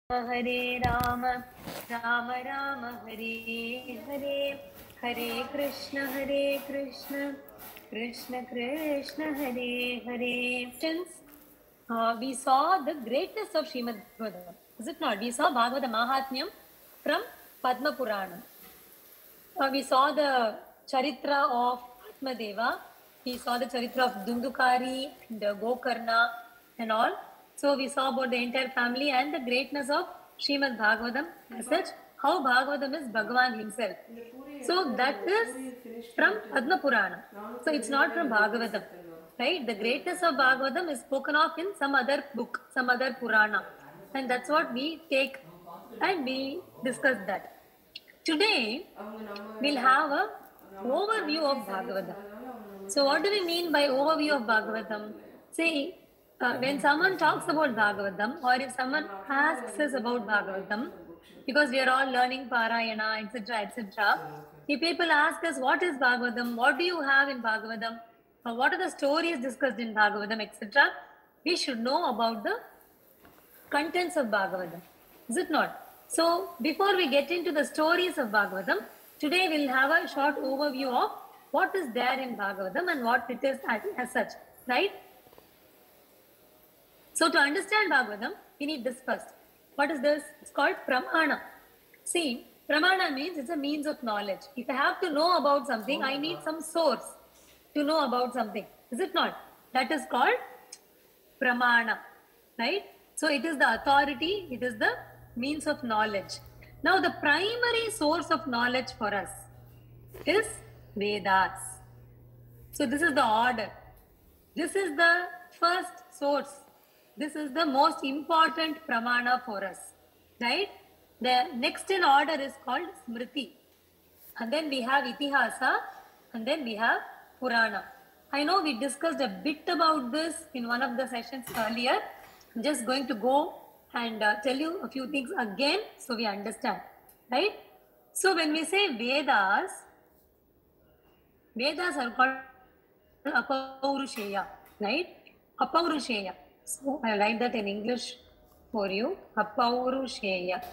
Hare Rama, Rama Rama, Hare Hare, Hare Krishna, Krishna Krishna, Hare Hare. Since we saw the greatness of Srimad Bhagavatam, is it not? We saw Bhagavata Mahatmyam from Padma Purana. We saw the Charitra of Atmadeva. We saw the Charitra of Dundukari and Gokarna and all. So we saw about the entire family and the greatness of Srimad Bhagavatam as such, how Bhagavatam is Bhagavan himself. So that is from Padma Purana. So it's not from Bhagavatam. Right? The greatness of Bhagavatam is spoken of in some other book, some other Purana. And that's what we take and we discuss that. Today, we'll have an overview of Bhagavatam. So what do we mean by overview of Bhagavatam? See, when someone talks about Bhagavatam, or if someone asks us about Bhagavatam, because we are all learning Parayana, etc., etc., if people ask us, what is Bhagavatam, what do you have in Bhagavatam, or what are the stories discussed in Bhagavatam, etc., we should know about the contents of Bhagavatam. Is it not? So, before we get into the stories of Bhagavatam, today we'll have a short overview of what is there in Bhagavatam and what it is as such, right? So, to understand Bhagavatam, we need this first. What is this? It's called Pramana. See, Pramana means it's a means of knowledge. If I have to know about something, I need some source to know about something. Is it not? That is called Pramana, right? So, it is the authority, it is the means of knowledge. Now, the primary source of knowledge for us is Vedas. So, this is the order. This is the first source. This is the most important pramana for us, right? The next in order is called Smriti. And then we have Itihasa, and then we have Purana. I know we discussed a bit about this in one of the sessions earlier. I'm just going to go and tell you a few things again so we understand, right? So when we say Vedas, Vedas are called Apaurusheya, right? Apaurusheya. So I'll write that in English for you. Apaurusheya.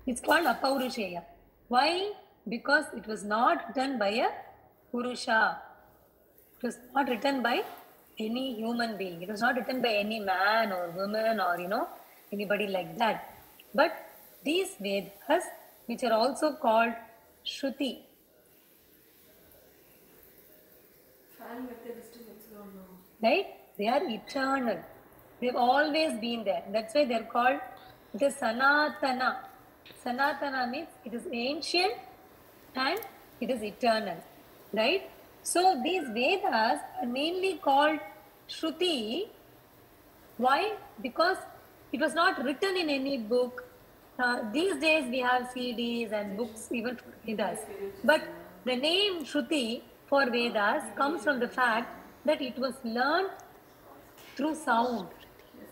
It's called Apaurusheya. Why? Because it was not written by a Purusha. It was not written by any human being. It was not written by any man or woman or, anybody like that. But these Vedas, which are also called Shruti. Right? They are eternal. They've always been there. That's why they're called, it is Sanatana. Sanatana means it is ancient and it is eternal. Right? So these Vedas are mainly called Shruti. Why? Because it was not written in any book. These days we have CDs and books even for Vedas. But the name Shruti for Vedas comes from the fact that it was learned through sound.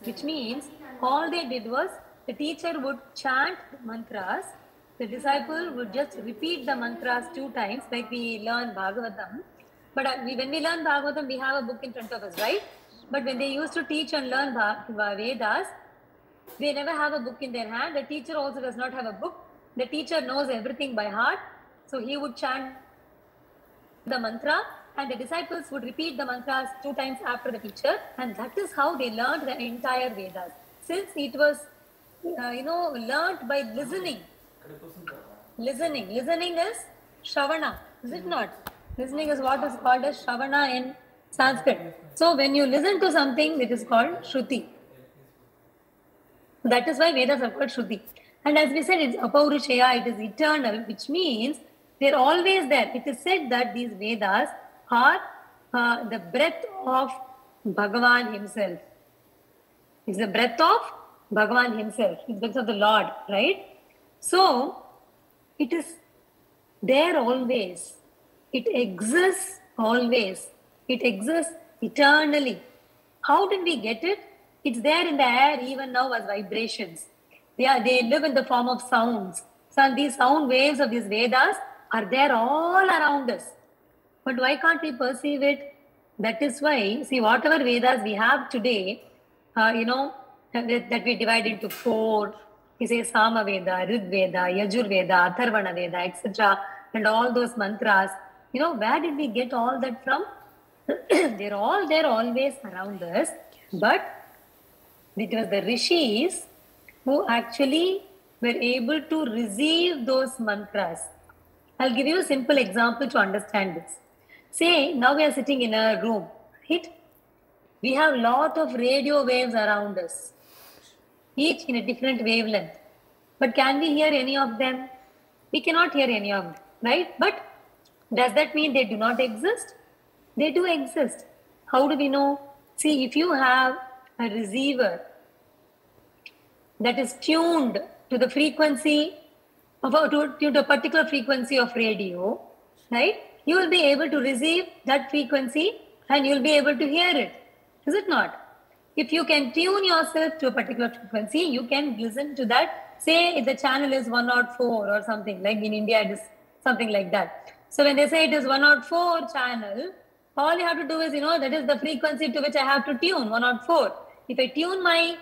Which means all they did was the teacher would chant mantras. The disciple would just repeat the mantras 2 times like we learn Bhagavatam. But when we learn Bhagavatam, we have a book in front of us, right? But when they used to teach and learn Vedas, they never have a book in their hand. The teacher also does not have a book. The teacher knows everything by heart. So he would chant the mantra and the disciples would repeat the mantras 2 times after the teacher. And that is how they learned the entire Vedas. Since it was, learned by listening. Listening is Shravana, is it not? Listening is what is called as Shravana in Sanskrit. So when you listen to something, it is called Shruti. That is why Vedas are called Shruti. And as we said, it's Apaurusheya, it is eternal, which means they're always there. It is said that these Vedas are the breath of Bhagavan himself. It's the breath of Bhagavan himself. It's the breath of the Lord, right? So, it is there always. It exists always. It exists eternally. How did we get it? It's there in the air even now as vibrations. They live in the form of sounds. So these sound waves of these Vedas are there all around us. But why can't we perceive it? That is why, see, whatever Vedas we have today, that we divide into 4. He says Sama Veda, Rig Veda, Yajur Veda, Atharvana Veda, etc. And all those mantras. Where did we get all that from? They're all there always around us. But it was the rishis who actually were able to receive those mantras. I'll give you a simple example to understand this. Say, now we are sitting in a room, right? We have lot of radio waves around us, each in a different wavelength. But can we hear any of them? We cannot hear any of them, right? But does that mean they do not exist? They do exist. How do we know? See, if you have a receiver that is tuned to the frequency of to a particular frequency of radio, right? You will be able to receive that frequency and you will be able to hear it. Is it not? If you can tune yourself to a particular frequency, you can listen to that. Say if the channel is 104 or something, like in India it is something like that. So when they say it is 104 channel, all you have to do is, that is the frequency to which I have to tune, 104. If I tune my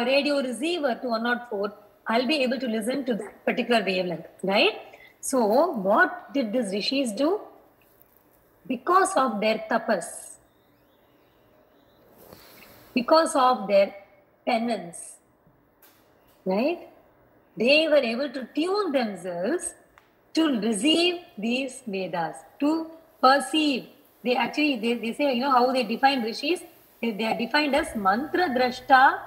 radio receiver to 104, I'll be able to listen to that particular wavelength, right? So what did these rishis do? Because of their tapas, because of their penance, right? They were able to tune themselves to receive these Vedas, to perceive. They actually, they say, how they define rishis? They are defined as mantra drashta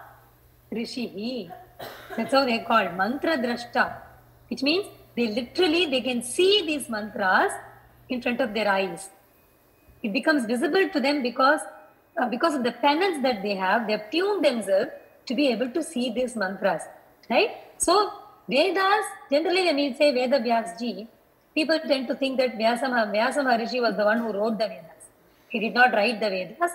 rishihi. That's how they are called, mantra drashta, which means they can see these mantras in front of their eyes. It becomes visible to them because of the penance that they have tuned themselves to be able to see these mantras, right? So Vedas, generally when we say Veda Vyasji, people tend to think that Vyasa Maharishi was the one who wrote the Vedas. He did not write the Vedas.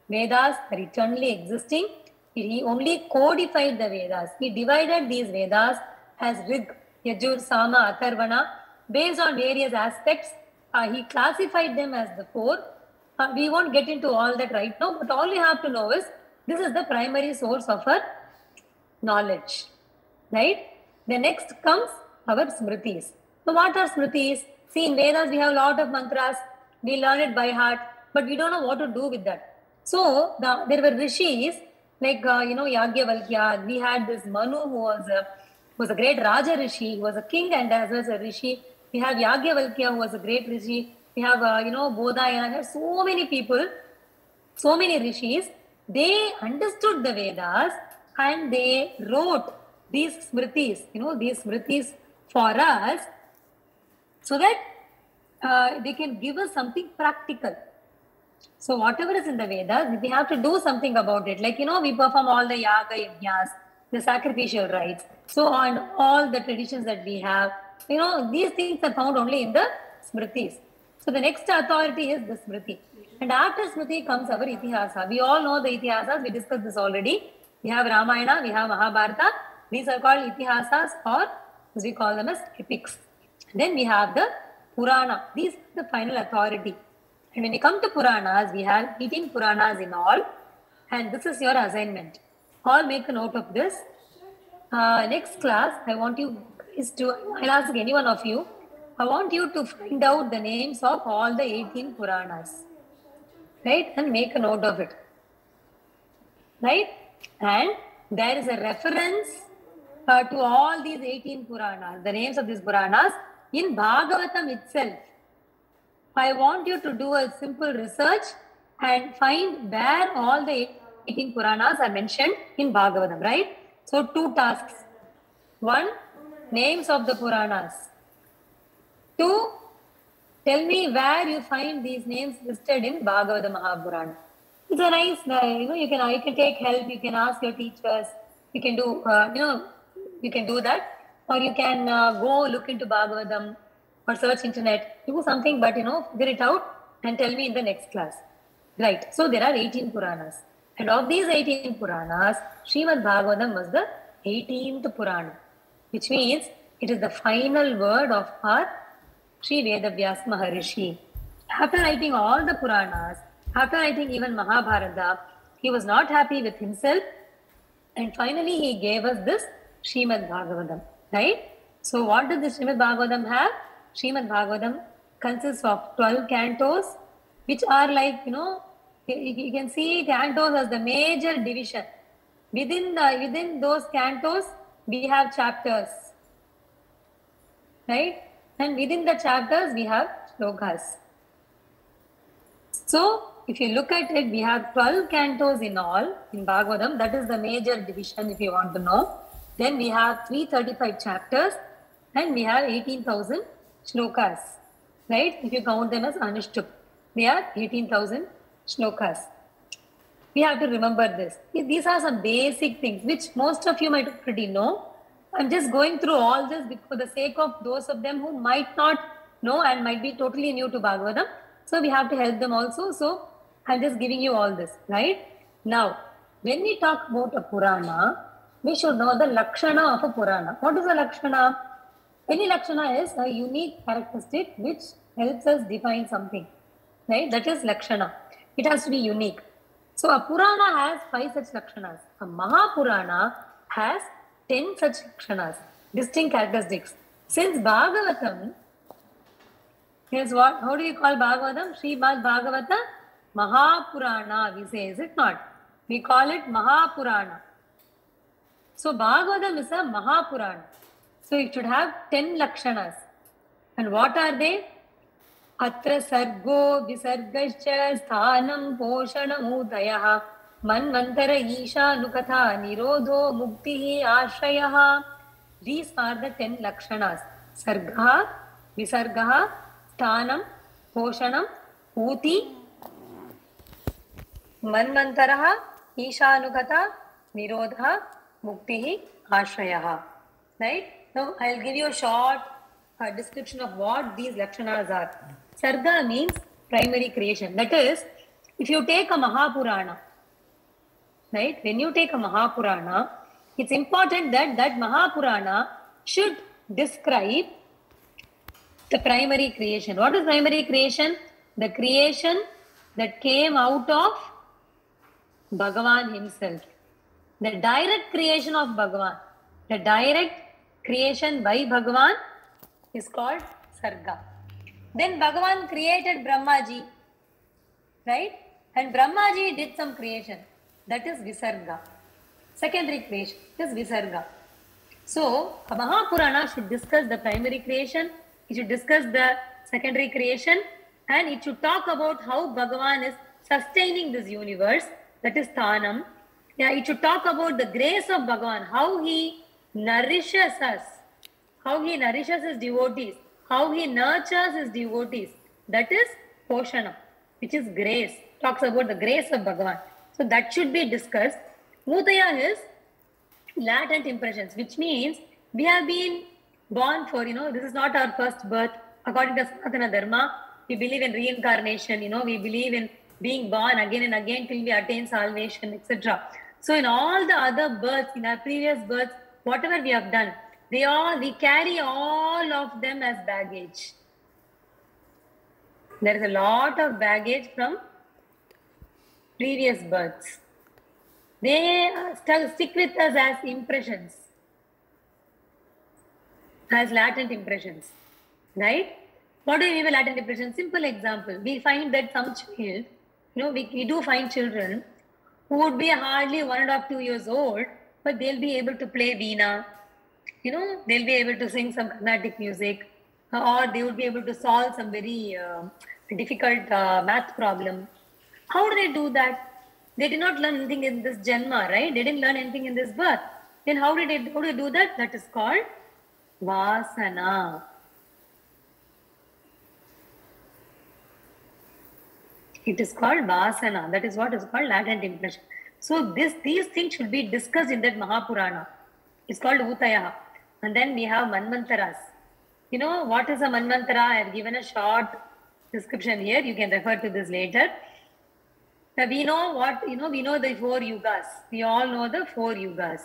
Vedas are eternally existing. He only codified the Vedas. He divided these Vedas as Rig, Yajur, Sama, Atharvana, based on various aspects. He classified them as the 4. We won't get into all that right now, but all you have to know is this is the primary source of our knowledge, right? The next comes our Smritis. So what are Smritis? See, in Vedas we have a lot of mantras. We learn it by heart, but we don't know what to do with that. So there were rishis like Yagyavalkya. We had this Manu who was a great Raja Rishi. He was a king and as well as a Rishi. We have Yagyavalkya who was a great Rishi. We have Bodhayana. We have so many people, so many rishis. They understood the Vedas and they wrote these Smritis, these Smritis for us so that they can give us something practical. So whatever is in the Vedas, we have to do something about it. Like, we perform all the yaga yajnas, the sacrificial rites, so on, all the traditions that we have. These things are found only in the Smritis. So the next authority is the Smriti. And after Smriti comes our Itihasa. We all know the Itihasas. We discussed this already. We have Ramayana, we have Mahabharata. These are called Itihasas, or as we call them as epics. Then we have the Purana. These are the final authority. And when we come to Puranas, we have 18 Puranas in all. And this is your assignment. All make a note of this. Next class, I want you guys to, I'll ask any one of you, I want you to find out the names of all the 18 Puranas. Right? And make a note of it. Right? And there is a reference to all these 18 Puranas, the names of these Puranas in Bhagavatam itself. I want you to do a simple research and find where all the 18 Puranas are mentioned in Bhagavatam, right? So 2 tasks. 1, names of the Puranas. 2, tell me where you find these names listed in Bhagavata Mahapurana. It's a nice, you can take help, you can ask your teachers, you can do, you can do that, or you can go look into Bhagavatam or search internet, do something, but figure it out and tell me in the next class. Right, so there are 18 Puranas. And of these 18 Puranas, Srimad Bhagavatam was the 18th Purana, which means it is the final word of our Sri Vedavyas Maharishi. After writing all the Puranas, after writing even Mahabharata, he was not happy with himself And finally, he gave us this Srimad Bhagavatam, right? So what does the Srimad Bhagavatam have? Srimad Bhagavatam consists of 12 cantos, which are like, you can see cantos as the major division. Within those cantos, we have chapters, right? And within the chapters, we have shlokas. So, if you look at it, we have 12 cantos in all in Bhagavatam. That is the major division if you want to know. Then we have 335 chapters and we have 18,000 shlokas, right? If you count them as Anushtup, they are 18,000 shlokas. We have to remember this. These are some basic things which most of you might already know. I'm just going through all this for the sake of those of them who might not know and might be totally new to Bhagavatam. So we have to help them also. So I'm just giving you all this, right? Now, when we talk about a Purana, we should know the Lakshana of a Purana. What is a Lakshana? Any Lakshana is a unique characteristic which helps us define something, right? That is Lakshana. It has to be unique. So a Purana has 5 such Lakshanas. A Mahapurana has 10 such Lakshanas, distinct characteristics. Since Bhagavatam is what? How do you call Bhagavatam? Srimad Bhagavatam Mahapurana, we say, is it not? We call it Mahapurana. So Bhagavatam is a Mahapurana. So it should have 10 Lakshanas. And what are they? Atra sargo visargascha sthanam poshanam udayah manvantara isha nukatha nirodho muktihi ashrayah. These are the 10 Lakshanas. Sargaha, visargaha, sthanam, poshanam, uti, manvantaraha, ishanukata, nirodha, muktihi, ashrayah. Right? Now, I'll give you a short description of what these Lakshanas are. Sarga means primary creation. That is, if you take a Mahapurana, right? When you take a Mahapurana, it's important that that Mahapurana should describe the primary creation. What is primary creation? The creation that came out of Bhagavan himself. The direct creation of Bhagavan. The direct creation by Bhagavan is called Sarga. Then Bhagavan created Brahmaji, right? And Brahmaji did some creation. That is Visarga. Secondary creation is Visarga. So, a Mahapurana should discuss the primary creation, it should discuss the secondary creation, and it should talk about how Bhagavan is sustaining this universe, that is Thanam. Yeah, it should talk about the grace of Bhagavan, how he nourishes us, how he nourishes his devotees, how he nurtures his devotees. That is Poshanam, which is grace. Talks about the grace of Bhagavan. So that should be discussed. Udaya is latent impressions, which means we have been born for, this is not our first birth. According to Sanatana Dharma, we believe in reincarnation, we believe in being born again and again till we attain salvation, etc. So in all the other births, in our previous births, whatever we have done, we carry all of them as baggage. There is a lot of baggage from previous births. They stick with us as impressions, as latent impressions, right? What do you mean by latent impressions? Simple example. We find that some child, we do find children who would be hardly 1.5 to 2 years old, but they'll be able to play veena, they'll be able to sing some Carnatic music, or they would be able to solve some very difficult math problem. How do they do that? They did not learn anything in this Janma, right? They didn't learn anything in this birth. Then how do they do that? That is called Vasana. It is called Vasana. That is what is called latent impression. So these things should be discussed in that Mahapurana. It's called Utaya. And then we have Manvantaras. What is a Manvantara? I have given a short description here. You can refer to this later. Now we know we know the 4 yugas. We all know the 4 yugas.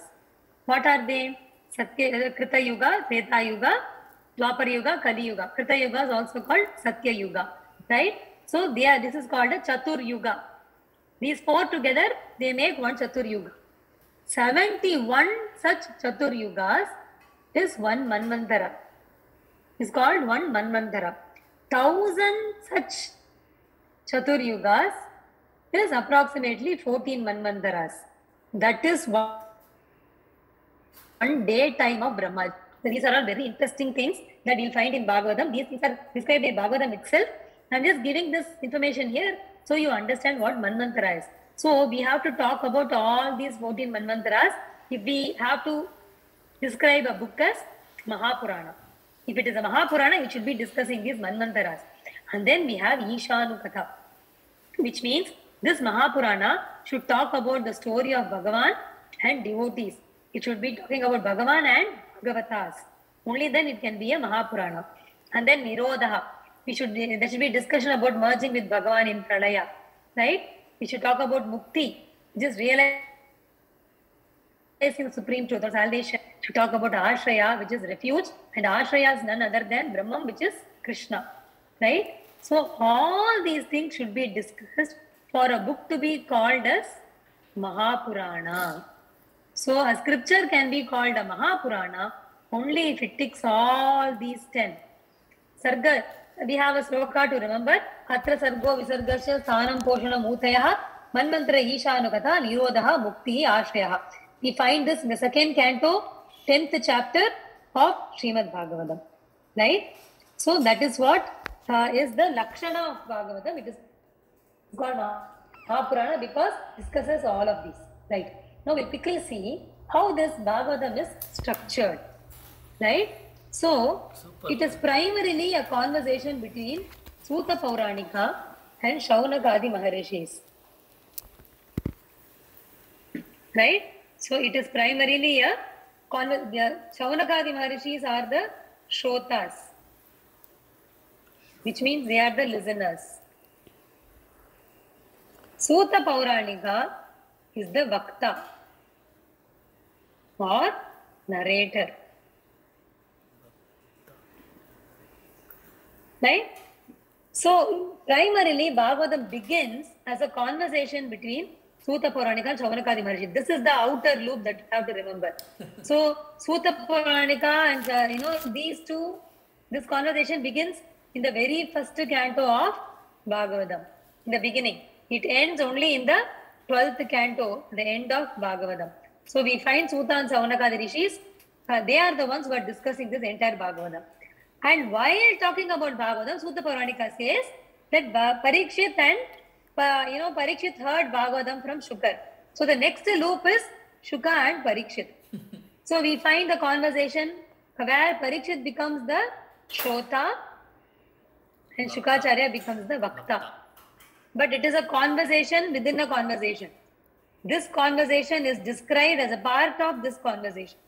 What are they? Krita Yuga, Treta Yuga, Dwapar Yuga, Kali Yuga. Krita Yuga is also called Satya Yuga, right? So this is called a Chatur Yuga. These 4 together, they make one Chatur Yuga. 71 such Chaturyugas is one Manvantara. It's called one Manvantara. 1000 such Chaturyugas is approximately 14 Manvantaras. That is one day time of Brahma. So these are all very interesting things that you'll find in Bhagavatam. These things are described in Bhagavatam itself. I'm just giving this information here so you understand what Manvantara is. So we have to talk about all these 14 Manvantaras if we have to describe a book as Mahapurana. If it is a Mahapurana, it should be discussing these Manvantaras. And then we have Ishanukatha, which means this Mahapurana should talk about the story of Bhagavan and devotees. It should be talking about Bhagavan and Bhagavatas. Only then it can be a Mahapurana. And then Nirodha. There should be discussion about merging with Bhagavan in Pralaya. Right? We should talk about Mukti, just realizing the supreme truth or salvation. We should talk about Ashraya, which is refuge. And Ashraya is none other than Brahman, which is Krishna. Right? So all these things should be discussed for a book to be called as Mahapurana. So a scripture can be called a Mahapurana only if it ticks all these 10. Sarga, we have a sloka to remember. Atra sargo visargasya sthanam poshanam utayaha manmantra ishanukatha nirodha mukti ashrayaha. We find this in the second canto, 10th chapter of Srimad Bhagavatam. Right? So that is what is the Lakshana of Bhagavatam. It is called Mahapurana because it discusses all of these. Right? Now we'll quickly see how this Bhagavatam is structured. Right? So, it is primarily a conversation between Suta Pauranika and Shaunakadi Maharishis. Right? So, it is primarily a conversation. Shaunakadi Maharishis are the Shrotas, which means they are the listeners. Suta Pauranika is the Vakta or narrator. Right? So, primarily Bhagavatam begins as a conversation between Suta Puranika and Shaunakadi Maharshi. This is the outer loop that you have to remember. So, Suta Puranika and these two, this conversation begins in the very first canto of Bhagavatam. In the beginning. It ends only in the 12th canto, the end of Bhagavatam. So, we find Suta and Shaunakadi Rishis, they are the ones who are discussing this entire Bhagavatam. And while talking about Bhagavatam, Suta Puranika says that Parikshit and Parikshit heard Bhagavatam from Shukar. So the next loop is Shuka and Parikshit. So we find the conversation where Parikshit becomes the Shrota and Shukacharya becomes the Vakta. But it is a conversation within a conversation. This conversation is described as a part of this conversation.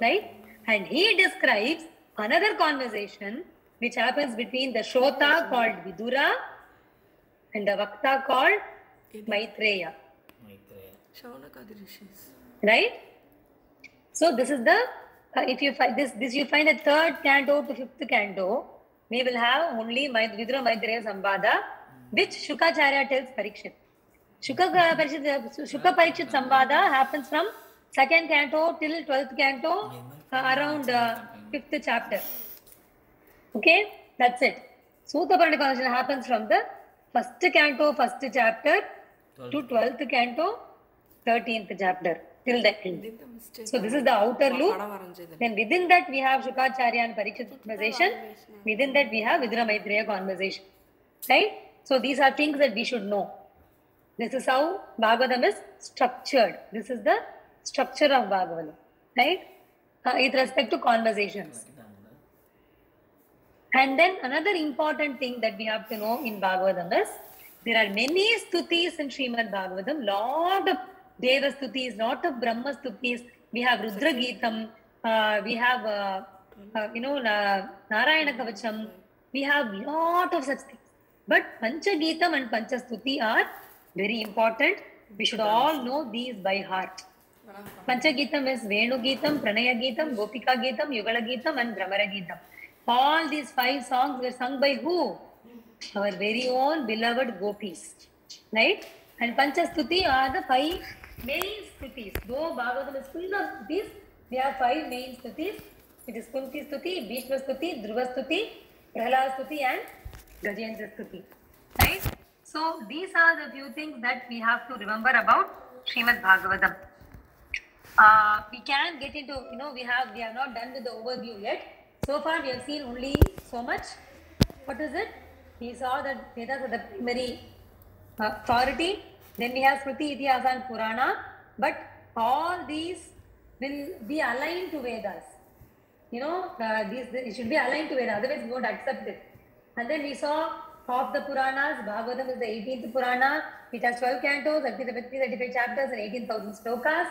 Right? And he describes another conversation which happens between the Shrota called Vidura and the Vakta called Maitreya. Right? So this is the, if you find this you find the 3rd canto to 5th canto, we will have only Vidura Maitreya Sambada, which Shukacharya tells Parikshit. Shuka Parikshit Sambada happens from 2nd canto till 12th canto, around 5th chapter. Okay, that's it. Suta Puranika conversation happens from the 1st canto, 1st chapter to 12th canto, 13th chapter till the end. So this is the outer loop. Then within that we have Shukacharya and Parikshit conversation. Within that we have Vidura Maitreya conversation. Right? So these are things that we should know. This is how Bhagavatam is structured. This is the structure of Bhagavatam. Right? With respect to conversations. And then another important thing that we have to know in Bhagavatam is there are many stutis in Srimad Bhagavatam, lot of Deva stutis, lot of Brahma stutis. We have Rudra Gitam, we have Narayana Kavacham, we have lot of such things. But Pancha Gitam and Pancha Stuti are very important. We should all know these by heart. Pancha Gitam is Venu Gitam, Pranaya Gitam, Gopika Gitam, Yugala Gitam and Brahmara Gitam. All these 5 songs were sung by who? Our very own beloved gopis. Right? And Pancha Stuti are the 5 main Stutis. Though Bhagavatam is full of Stutis, we have 5 main Stutis. It is Kunti Stuti, Bhishma Stuti, Dhruva Stuti, Prahlad Stuti and Gajendra Stuti. Right? So these are the few things that we have to remember about Srimad Bhagavatam. We can get into, we have not done with the overview yet. So far we have seen only so much. What is it? We saw that Vedas are the primary authority. Then we have Shruti, Itihasas and Purana. But all these will be aligned to Vedas. It should be aligned to Vedas, otherwise we won't accept it. And then we saw of the Puranas, Bhagavatam is the 18th Purana. It has 12 cantos, 35 chapters and 18,000 slokas.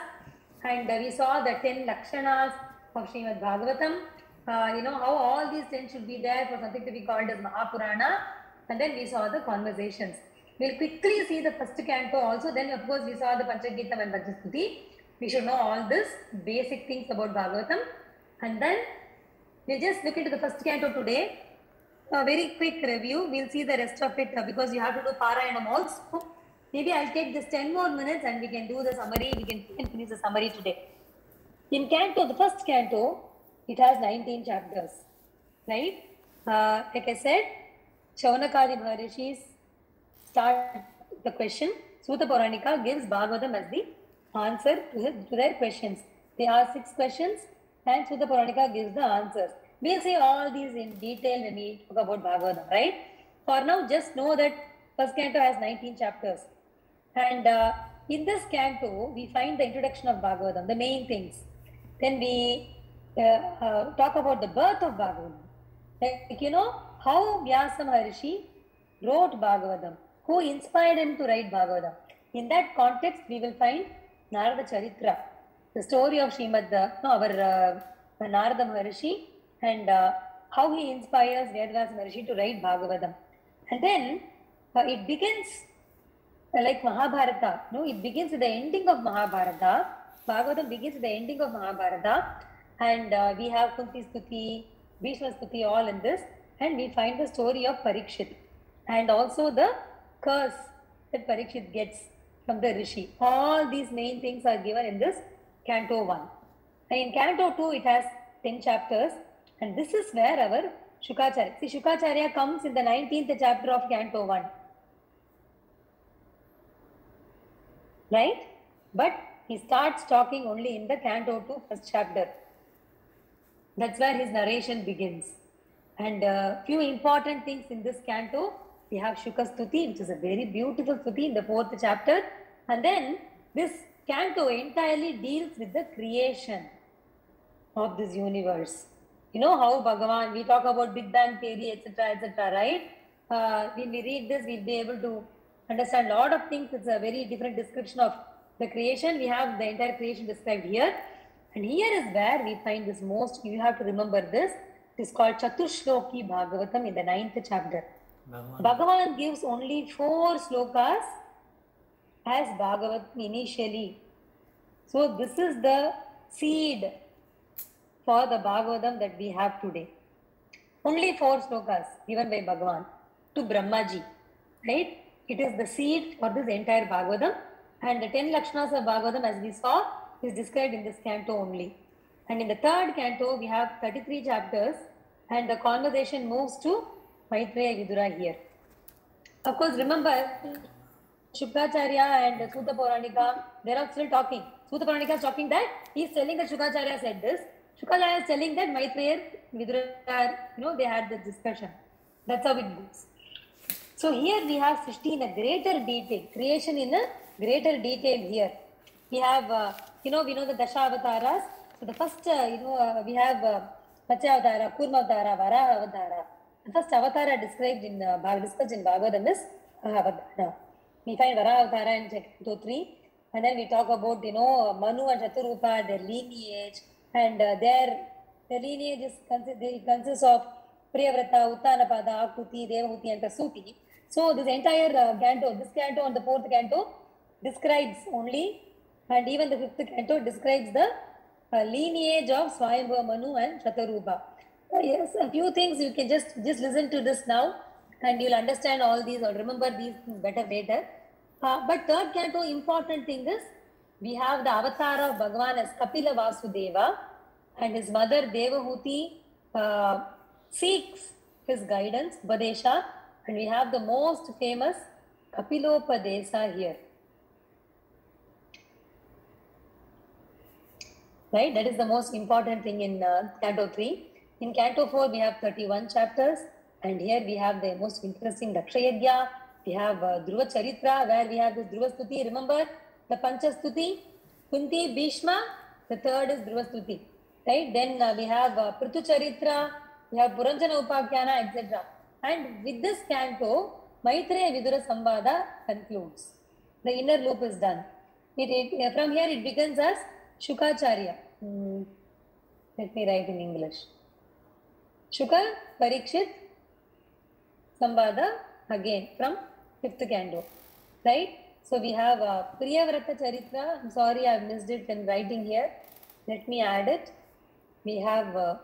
And we saw the 10 Lakshanas of Srimad Bhagavatam. How all these 10 should be there for something to be called as Mahapurana. And then we saw the conversations. We'll quickly see the first canto also. Then of course we saw the Pancha Gitam and Pancha Stuti. We should know all this basic things about Bhagavatam. And then we'll just look into the first canto today. A very quick review. We'll see the rest of it because you have to do Parayanam also. Maybe I'll take just 10 more minutes and we can do the summary. We can finish the summary today. In Canto, the first Canto, it has 19 chapters. Right? Like I said, Shaunakadi Maharishis start the question. Sutta Puranika gives Bhagavatam as the answer to their questions. They ask 6 questions and Sutta Puranika gives the answers. We'll see all these in detail when we talk about Bhagavatam, right? For now, just know that first canto has 19 chapters. And in this canto, we find the introduction of Bhagavatam, the main things. Then we talk about the birth of Bhagavatam. Like, how Vyasa Maharishi wrote Bhagavatam, who inspired him to write Bhagavatam. In that context, we will find Narada Charitra, the story of our Narada Maharishi, and how he inspires Vedas Maharishi to write Bhagavatam. And then it begins like Mahabharata. It begins with the ending of Mahabharata. Bhagavatam begins with the ending of Mahabharata. And we have Kunti Stuti, Bhishma Stuti all in this. And we find the story of Parikshit. And also the curse that Parikshit gets from the Rishi. All these main things are given in this Canto 1. And in Canto 2, it has 10 chapters. And this is where our Shukacharya. See, Shukacharya comes in the 19th chapter of Canto 1. Right? But he starts talking only in the Canto 2 first chapter. That's where his narration begins. And few important things in this canto. We have Shuka Stuti, which is a very beautiful Stuti in the 4th chapter. And then this canto entirely deals with the creation of this universe. How Bhagavan, we talk about Big Bang Theory, etc., right? When we read this, we'll be able to understand a lot of things. It's a very different description of the creation. We have the entire creation described here. And here is where we find this most, you have to remember this. It is called Chatushloki Bhagavatam in the 9th chapter. Bhagavan gives only 4 slokas as Bhagavatam initially. So this is the seed for the Bhagavatam that we have today. Only 4 slokas given by Bhagavan to Brahmaji, right? It is the seed for this entire Bhagavatam, and the 10 Lakshanas of Bhagavatam, as we saw, is described in this canto only. And in the 3rd canto, we have 33 chapters, and the conversation moves to Maitreya Vidura here. Of course, remember, Shukracharya and Sutta Puranika, they are still talking. Sutta Puranika is talking that he is telling that Shukracharya said this. Shukracharya is telling that Maitreya Vidura, they had this discussion. That's how it goes. So here we have Srishti in a greater detail, creation in a greater detail here. We have, we know the Dashavataras. So the first, we have Matsyavatara, Kurmavatara, Varahavatara. The first avatara described in discussed in Bhagavatam is Varahavatara. We find Varahavatara in Canto 3. And then we talk about, Manu and Chaturupa, their lineage. And their lineage consists of Priyavrata, Uttanapada, Akuti, Devahuti and Kasuti. So this entire canto, this canto and the 4th canto describes only, and even the 5th canto describes the lineage of Swayambhuva, Manu and Chaturupa. Yes, a few things you can just listen to this now and you'll understand all these or remember these things better later. But third canto, important thing is, we have the avatar of Bhagavan as Kapila Vasudeva, and his mother Devahuti seeks his guidance, Upadesha, and we have the most famous Kapilopadesa here. Right? That is the most important thing in Canto 3. In Canto 4, we have 31 chapters, and here we have the most interesting Dakshayagya. We have Dhruva Charitra, where we have the Dhruva Stuti. Remember the Pancha Stuti? Kunti, Bhishma. The third is Dhruva Stuti. Right? Then we have Prithu Charitra, we have Puranjana Upakyana, etc. And with this canto, Maitreya Vidura Samvada concludes. The inner loop is done. From here it begins as Shukacharya. Let me write in English. Shuka, Parikshit, Samvada, again from 5th canto. Right? So we have Priyavrata Charitra. I'm sorry, I've missed it in writing here. Let me add it. We have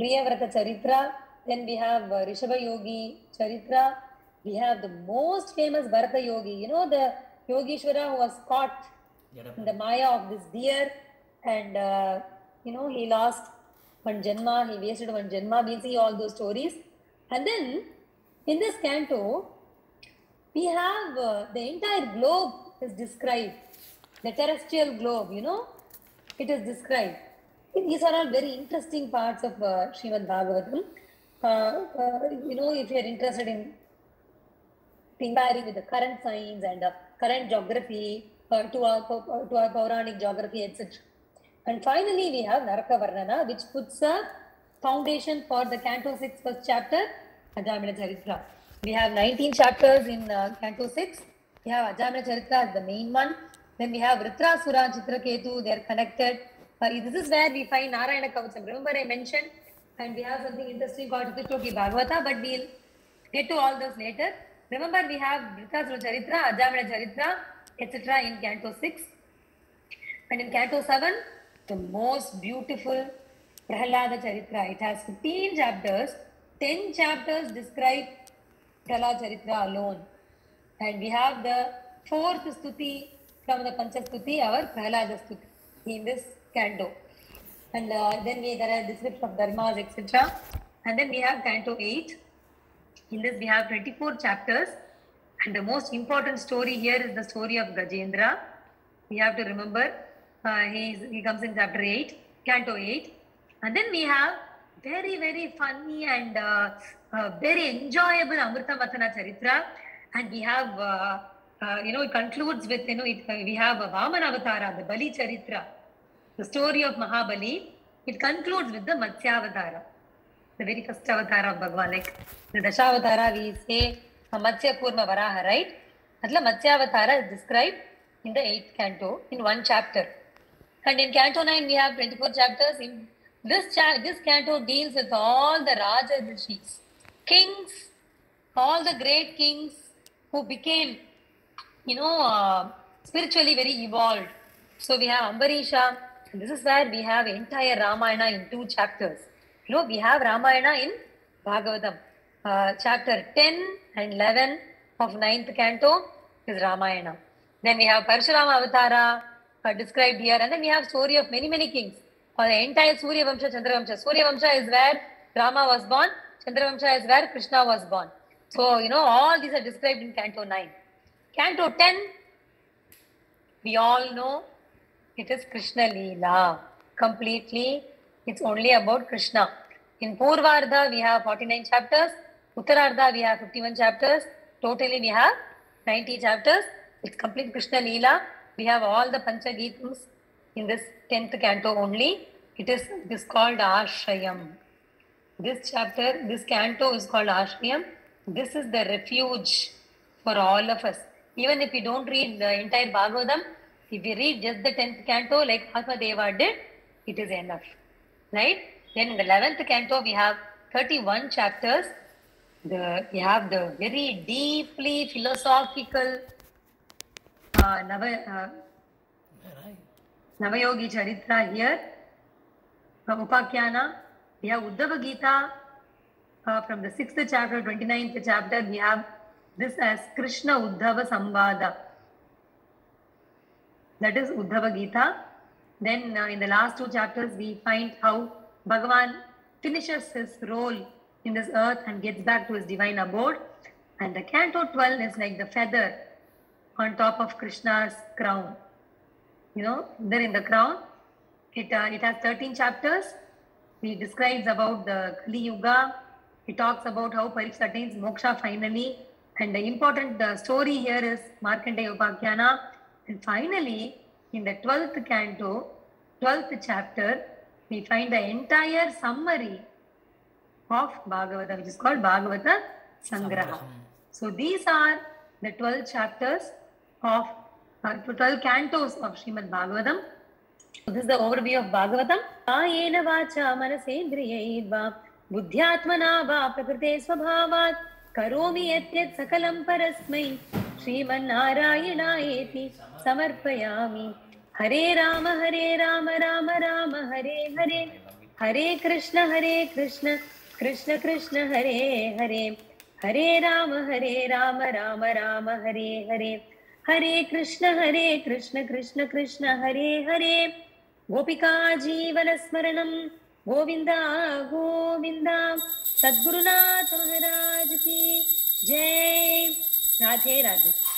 Priyavrata Charitra. Then we have Rishabha Yogi Charitra. We have the most famous Bharata Yogi. You know, the Yogeshwara who was caught in the Maya of this deer, and you know, he lost one Janma, he wasted one Janma. We'll see all those stories. And then in this canto, we have the entire globe is described. The terrestrial globe, you know, it is described. These are all very interesting parts of Srimad Bhagavatam. You know, if you are interested in comparing with the current science and current geography to our Puranic geography, etc. And finally, we have Naraka Varnana, which puts a foundation for the Canto 6 first chapter, Ajamila Charitra. We have 19 chapters in Canto 6. We have Ajamila Charitra as the main one. Then we have Vritrasura, Chitraketu, they are connected. This is where we find Narayana Kavacham. Remember I mentioned, and we have something interesting called Itihasas Bhagavata, but we'll get to all those later. Remember we have Vritrasura Charitra, Ajamila Charitra, etc. in Canto 6. And in Canto 7, the most beautiful Prahlada Charitra. It has 15 chapters. 10 chapters describe Prahlada Charitra alone. And we have the 4th Stuti from the Pancha Stuti, our Prahlada Stuti, in this canto. And then there are description of dharmas, etc. And then we have Canto 8. In this we have 24 chapters. And the most important story here is the story of Gajendra. We have to remember, he comes in chapter 8, Canto 8. And then we have very, very funny and very enjoyable Amrita Mathana Charitra. And we have, you know, it concludes with, you know, we have Vamana Avatara, the Bali Charitra, the story of Mahabali. It concludes with the Matsya Avatara, the very first avatar of Bhagavan. Like the Dashavatara, we say Matsya Kurma Varaha, right? Matsya Avatara is described in the 8th canto in one chapter. And in Canto 9, we have 24 chapters. In this canto deals with all the Raja Rishis, kings, all the great kings who became, you know, spiritually very evolved. So we have Ambarisha. This is where we have entire Ramayana in 2 chapters. You know, we have Ramayana in Bhagavatam. Chapter 10 and 11 of 9th canto is Ramayana. Then we have Parashurama Avatara described here. And then we have story of many, many kings. For the entire Surya Vamsha, Chandra Vamsha. Surya Vamsha is where Rama was born. Chandra Vamsha is where Krishna was born. So, you know, all these are described in Canto 9. Canto 10, we all know it is Krishna Leela. Completely, it's only about Krishna. In Purvardha, we have 49 chapters. Uttarardha, we have 51 chapters. Totally, we have 90 chapters. It's complete Krishna Leela. We have all the Pancha Gitams in this 10th canto only. It is called Ashrayam. This chapter, this canto is called Ashrayam. This is the refuge for all of us. Even if we don't read the entire Bhagavatam, if we read just the 10th canto like Atmadeva did, it is enough. Right? Then in the 11th canto, we have 31 chapters. We have the very deeply philosophical Navayogi Charitra here. From Upakyana, we have Uddhava Gita, from the 6th chapter, 29th chapter, we have this as Krishna Uddhava Samvada. That is Uddhava Gita. Then in the last 2 chapters, we find how Bhagavan finishes his role in this earth and gets back to his divine abode. And the Canto 12 is like the feather on top of Krishna's crown. You know, there in the crown, it has 13 chapters. It describes about the Kali Yuga. It talks about how Parikshit attains moksha finally. And the important story here is Markandeya Upakhyanā. And finally, in the 12th canto, 12th chapter, we find the entire summary of Bhagavata, which is called Bhagavata Sangraha. So these are the 12 chapters of 12 cantos of Srimad Bhagavatam. So this is the overview of Bhagavatam. Ayena vacha manasendriyaiva buddhyatmana va prakrite svabhavat karomi yat sakalam parasmai Srimannarayanayeti samarpayami. Hare Rama Rama Rama Hare Hare Hare Krishna Krishna Krishna Hare Hare Hare Rama Rama Rama Hare Hare Hare Krishna Krishna Krishna Hare Hare Gopika Jeevana Smaranam Govinda Govinda Sadgurunath Maharaj Ki Jai. Radhe Radhe.